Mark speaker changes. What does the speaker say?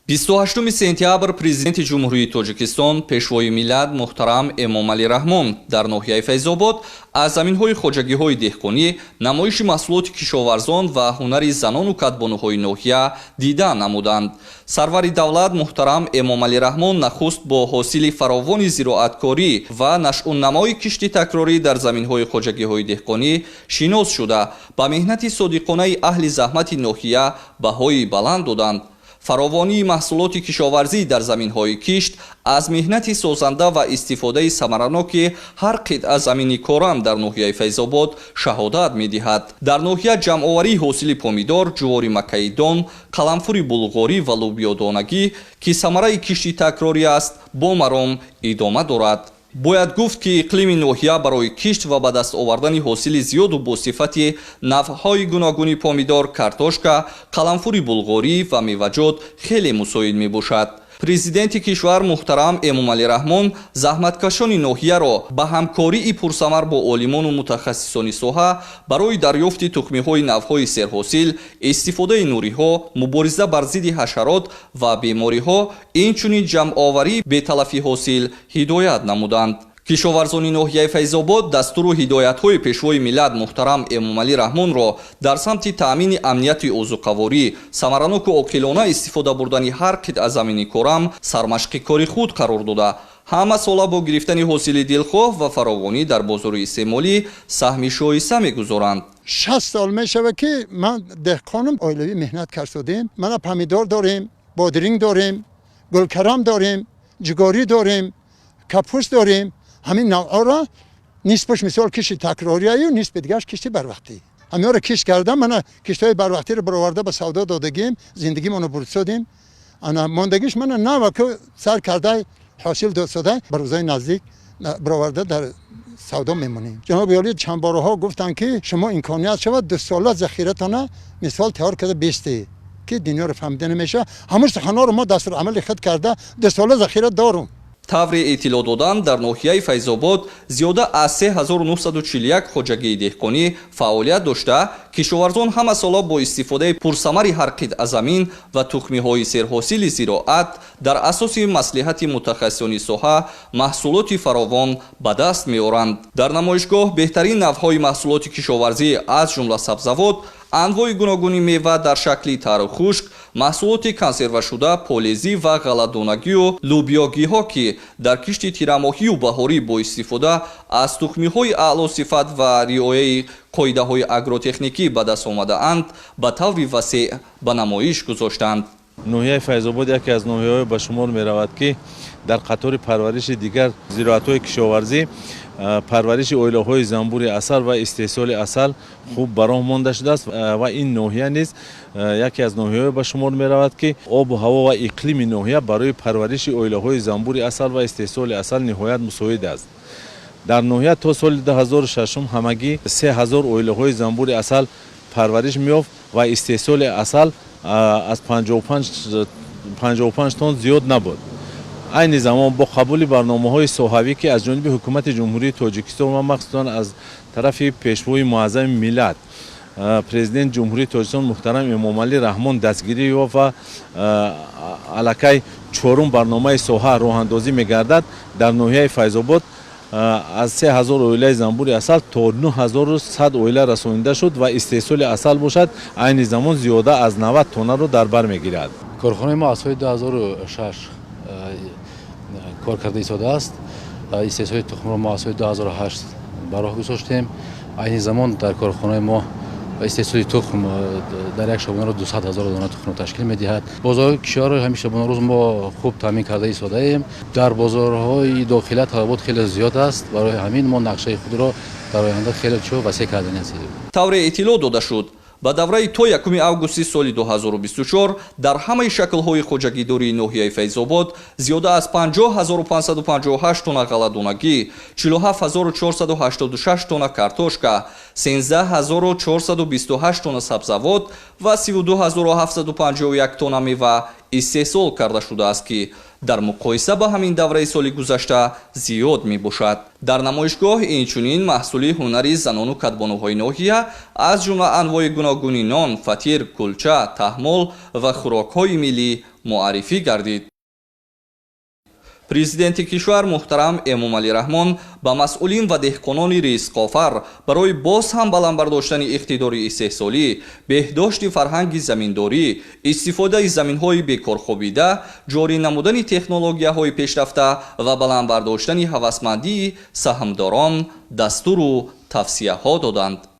Speaker 1: 28 сентябр президенти ҷумҳурии Тоҷикистон пешвои миллат муҳтарам Эмомалӣ Раҳмон дар ноҳияи Файзобод аз заминҳои хоҷагиҳои деҳқонӣ, намоиши маҳсулоти кишоварзон ва ҳунари занону кадбонуҳои ноҳия дида намуданд. Сарвари давлат муҳтарам Эмомалӣ Раҳмон нахуст бо ҳосили фаровони зироаткорӣ ва нашъунамои кишти такрорӣ дар заминҳои хоҷагиҳои деҳқонӣ шинос шуда, ба меҳнати содиқонаи аҳли заҳмати ноҳия баҳои баланд доданд. фаровонии маҳсулоти кишоварзӣ дар заминҳои кишт аз меҳнати созанда ва истифодаи самараноки ҳар қитъа замини коранд дар ноҳияи Файзобод шаҳодат медиҳад. Дар ноҳия ҷамъоварии ҳосили помидор, ҷувори маккаи дон, қаламфури булғорӣ ва лӯбиёдонагӣ ки самараи кишти такрорӣ аст, бо маром идома дорад. Бояд гуфт ки иқлими ноҳия барои кишт ва ба даст овардани ҳосили зиёду босифати навъҳои гуногуни помидор, картошка, қаламфури булғорӣ ва меваҷот хеле мусоид мебошад. Президенти кишвар муҳтарам Эмомалӣ Раҳмон заҳматкашони ноҳияро ба ҳамкории пурсамар бо олимону мутахассисони соҳа барои дарёфти тухмиҳои навъҳои серҳосил, истифодаи нуриҳо, мубориза бар зидди ҳашарот ва бемориҳо, инчунин ҷамъоварии беталафи ҳосил ҳидоят намуданд. кишоварзони ноҳияи Файзобод дастуру ҳидоятҳои пешвои миллат муҳтарам Эмомалӣ Раҳмонро дар самти таъмини амнияти озуқаворӣ, самараноку оқилона истифода бурдани ҳар қитъа замини корам сармашқи кори худ қарор дода, ҳама сола бо гирифтани ҳосили дилхоҳ ва фаровонӣ дар бозори истеъмолӣ саҳми шоиста мегузоранд.
Speaker 2: 60 سال میشه که من دهقانم اویلوی مهنت کردیم. من پمیدار داریم، بادرینگ داریم، گلکرم داریم، جگاری داریم، کپوست داریم. همین نوعا را نیسبش مثال کشتی تکراریه و نیسب دیگرش کشتی بر وقتی. همین را کش کردم. من کشتای بر وقتی رو برآورده به سودا دادگیم، زندگی منو برسوندیم. انا ماندگیش من نه وقت سر کرده حاصل داد شده بر روزای نزدیک برآورده در سودا میمونیم. جناب عالی چند بارها گفتن که شما امکانیت شود 2 ساله ذخیره‌تان مثال تیار کرده بیستی که دنیا رو فهمیده نمیشه. همون سخنا رو ما دستور عمل خود کرده 2 ساله ذخیره دارم.
Speaker 1: тавре эътило додан дар ноҳияи Файзобод зиёда аз 3941 хоҷагии деҳқонӣ фаъолият дошта, кишоварзон ҳама сола бо истифодаи пурсамари ҳар қитъа замин ва тухмиҳои серҳосили зироат дар асоси маслиҳати мутахассисони соҳа маҳсулоти фаровон ба даст меоранд. Дар намоишгоҳ беҳтарин навъҳои маҳсулоти кишоварзӣ аз ҷумла сабзавот, анвои гуногуни мева дар шакли тару хушк, маҳсулоти консервашуда, полезӣ ва ғалладонагию лӯбиёгиҳо ки дар кишти тирамоҳию баҳорӣ бо истифода аз тухмиҳои аъло сифат ва риояи қоидаҳои агротехникӣ ба даст омадаанд, ба таври васеъ ба намоиш гузоштанд.
Speaker 3: ноҳияи Файзобод яке аз ноҳияҳое ба шумор меравад ки дар қатори парвариши дигар зироатҳои кишоварзӣ, парвариши оилаҳои занбури асал ва истеҳсоли асал хуб бароҳ монда шудааст ва ин ноҳия низ яке аз ноҳияҳое ба шумор меравад ки обу ҳаво ва иқлими ноҳия барои парвариши оилаҳои занбури асал ва истеҳсоли асал ниҳоят мусоид аст. дар ноҳия то соли 2006 ҳамагӣ 3000 оилаҳои занбури асал парвариш меёфт ва истеҳсоли асал аз 55 тонн зиёд набуд. айни замон бо қабули барномаҳои соҳавӣ ки аз ҷониби ҳукумати ҷумҳурии Тоҷикистон ва махсусан аз тарафи пешвои муаззами миллат президент ҷумҳурии Тоҷикистон муҳтарам Эмомалӣ Раҳмон дастгирӣ ёфт ва аллакай 4-ум барномаи соҳа роҳандозӣ мегардад. дар ноҳияи Файзобод аз 3000 оилаи занбури асал то 9100 оила расонида шуд ва истеҳсоли асал бошад айни замон зиёда аз 90 тоннаро дар бар мегирад.
Speaker 4: корхонаи мо аз соли 2006 کار کرده ایستاده است. استحصال تخم را ما از سال 2008 براه گذاشتیم. این زمان در کارخانه ما استحصال تخم در یک شبانه را 200,000 دانه تخم تشکیل می‌دهد. بازار کشور همین شبانه روز ما خوب تامین کرده ایستاده ایم. در بازارهای داخلی طلبات خیلی زیاد است. برای همین ما نقشه خود را در آینده خیلی چو وسیع کردن است.
Speaker 1: тавре эътило дода шуд ба давраи то 1 августи соли 2024 дар ҳамаи шаклҳои хоҷагидории ноҳияи Файзобод зиёда аз 50558 тонна ғалладонагӣ, 47486 тонна картошка, 13428 тонна сабзавот ва 32751 тонна мева истеҳсол карда шудааст ки дар муқоиса ба ҳамин давраи соли гузашта зиёд мебошад. дар намоишгоҳ инчунин маҳсули ҳунари занону кадбонуҳои ноҳия аз ҷумла анвои гуногуни нон, фатир, кулча, таҳмол ва хӯрокҳои миллӣ муаррифӣ гардид. президенти кишвар муҳтарам Эмомалӣ Раҳмон ба масъулин ва деҳқонони ризқофар барои боз ҳам баландбардоштани иқтидори истеҳсолӣ, беҳдошти фарҳанги заминдорӣ, истифодаи заминҳои бекорхобида, ҷорӣ намудани технологияҳои пешрафта ва баландбардоштани ҳавасмандии саҳмдорон дастуру тавсияҳо доданд.